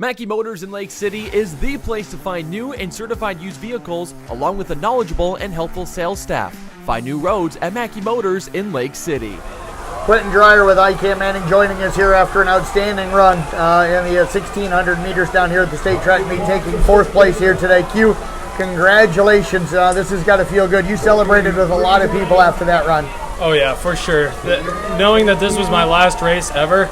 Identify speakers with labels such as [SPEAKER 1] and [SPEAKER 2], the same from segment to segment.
[SPEAKER 1] Mackey Motors in Lake City is the place to find new and certified used vehicles, along with a knowledgeable and helpful sales staff. Find new roads at Mackey Motors in Lake City.
[SPEAKER 2] Quentin Dreyer with IKM-Manning joining us here after an outstanding run in the 1,600 meters down here at the state track meet, taking fourth place here today. Q, congratulations. This has got to feel good. You celebrated with a lot of people after that run.
[SPEAKER 3] Oh yeah, for sure. Knowing that this was my last race ever,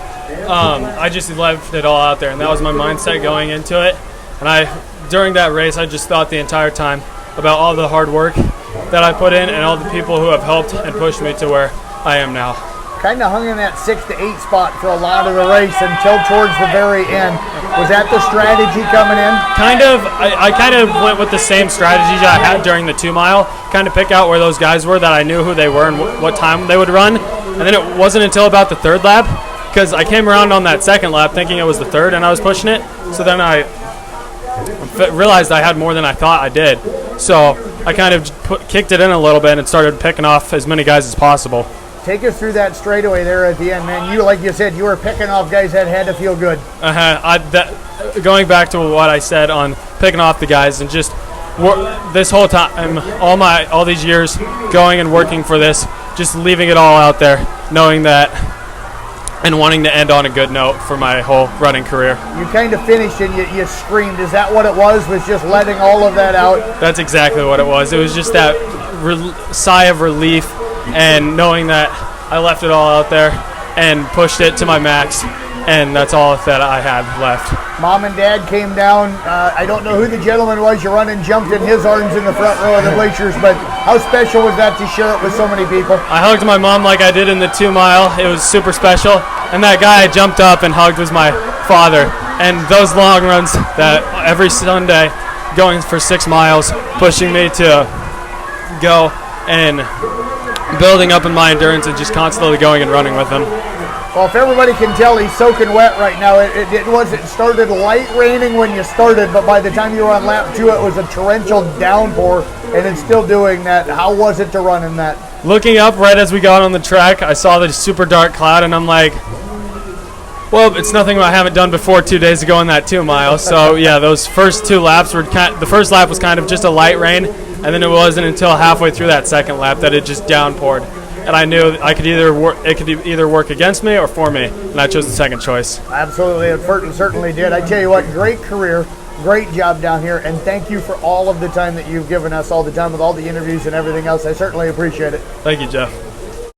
[SPEAKER 3] I just left it all out there, and that was my mindset going into it. And during that race, I just thought the entire time about all the hard work that I put in and all the people who have helped and pushed me to where I am now.
[SPEAKER 2] Kind of hung in that 6 to 8 spot for a lot of the race until towards the very end. Was that the strategy coming in?
[SPEAKER 3] Kind of. I kind of went with the same strategy I had during the 2 mile, kind of pick out where those guys were that I knew who they were and what time they would run. And then it wasn't until about the third lap, because I came around on that second lap thinking it was the third and I was pushing it. So then I realized I had more than I thought I did. So I kind of kicked it in a little bit and started picking off as many guys as possible.
[SPEAKER 2] Take us through that straightaway there at the end, man. You, like you said, you were picking off guys that had to feel good.
[SPEAKER 3] Going back to what I said on picking off the guys, and just this whole time, all these years going and working for this, just leaving it all out there, knowing that, and wanting to end on a good note for my whole running career.
[SPEAKER 2] You kind of finished and you screamed. Is that what it was just letting all of that out?
[SPEAKER 3] That's exactly what it was. It was just that sigh of relief, and knowing that I left it all out there and pushed it to my max, and that's all that I had left.
[SPEAKER 2] Mom and Dad came down. I don't know who the gentleman was. You run and jumped in his arms in the front row of the bleachers, but how special was that to share it with so many people?
[SPEAKER 3] I hugged my mom like I did in the 2 mile. It was super special. And that guy I jumped up and hugged was my father. And those long runs that every Sunday, going for 6 miles, pushing me to go and building up in my endurance and just constantly going and running with them.
[SPEAKER 2] Well, if everybody can tell, he's soaking wet right now. It started light raining when you started, but by the time you were on lap 2, it was a torrential downpour, and it's still doing that. How was it to run in that?
[SPEAKER 3] Looking up right as we got on the track, I saw the super dark cloud, and I'm like, well, it's nothing I haven't done before 2 days ago in that 2 mile. So yeah, those first 2 laps were the first lap was kind of just a light rain, and then it wasn't until halfway through that second lap that it just downpoured. And I knew it could either work against me or for me, and I chose the second choice.
[SPEAKER 2] Absolutely, it certainly did. I tell you what, great career, great job down here, and thank you for all of the time that you've given us, all the time with all the interviews and everything else. I certainly appreciate it.
[SPEAKER 3] Thank you, Jeff.